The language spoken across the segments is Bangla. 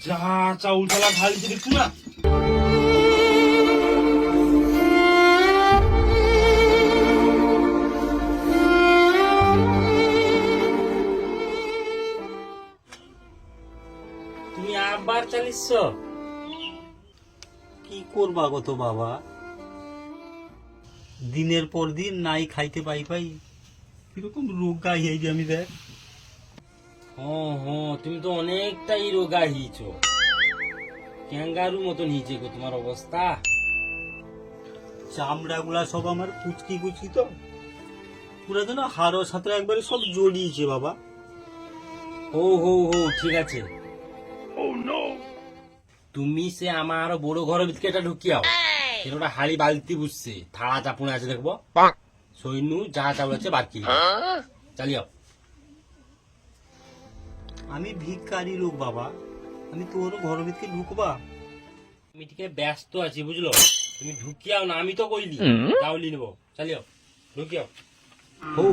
যা চাউল চালা ঢালছে দেখছো না? তুমি আবার চালিস? কি করবা গো তো বাবা, দিনের পর দিন নাই খাইতে পাই কিরকম রোগা হয়ে যে আমি দেখ। তুমি তো অনেকটাই রোগা হয়েছ, ক্যাঙ্গারু মতন হয়েছে গো তোমার অবস্থা। চামড়া গুলা সব আমার কুচকি কুচকি তো, পুরা যেন হাড়ো সাথে একবারে সব জড়িয়েছে বাবা। ঠিক আছে। তুমি সে আমার বড় ঘরের ভিতরে এটা ঢুকিয়াও, সেটা হাড়ি বালতি বুঝছে, থালা চাপুনে আছে দেখবো, সৈন্য যা চাউল আছে বাকি চালিয়াও। আমি ভিক্ষারি লোক বাবা, আমি তোর ঘরের ভিতরে ঢুকবা? আমি ঠিক ব্যস্ত আছি বুঝলো, তুমি ঢুকিয়াও না, আমি তো কইলি চাউলি নেবো, চালিয়াও ঢুকিয়াও।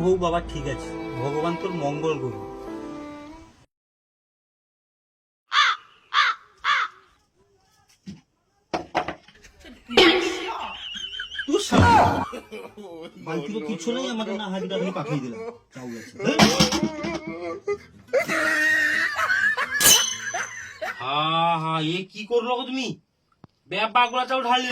হৌ বাবা ঠিক আছে, ভগবান তোর মঙ্গল করুন। বালতিরও কিছু নেই, আমাকে না হাঁড়িটা ধরে পাঠিয়ে দিলাম, চাউল আছে। এ কি করলো গো তুমি? ব্যাপা গুলা চাউল ঢালি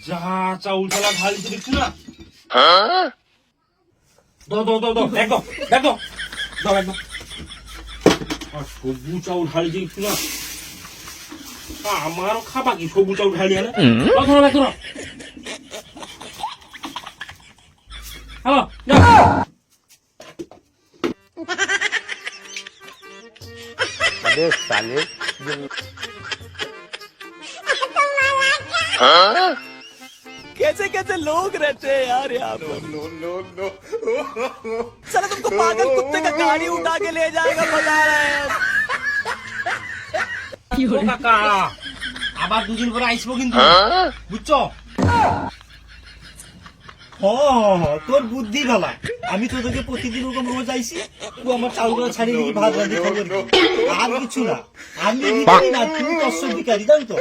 যা চাউল চালা ঢালিছে দেখছো না? দেখো সবু চাউল ঢালিছে দেখছো না? আমারও খাবা কি সবু চাউল ঢালি আনে? ধরো হ্যালো साले कैसे कैसे लोग रहते हैं यार यहाँ पर। साला तुमको पागल कुत्ते का गाड़ी उठा के ले जाएगा, बता रहे हैं। কাকা আবার দুদিন পরে আসবো কিন্তু, বুঝছো? তোর বুদ্ধি ভালা, আমি তোদেরকে প্রতিদিন ওরকম রোজ আইসি, তুই আমার চাউলগুলো ছাড়িয়ে দিবি, ভাত রাঁধি খাবো, আর কিছু না। আমি ভিখারি না, তুমি কষ্ট ভিখারি, জানো তো?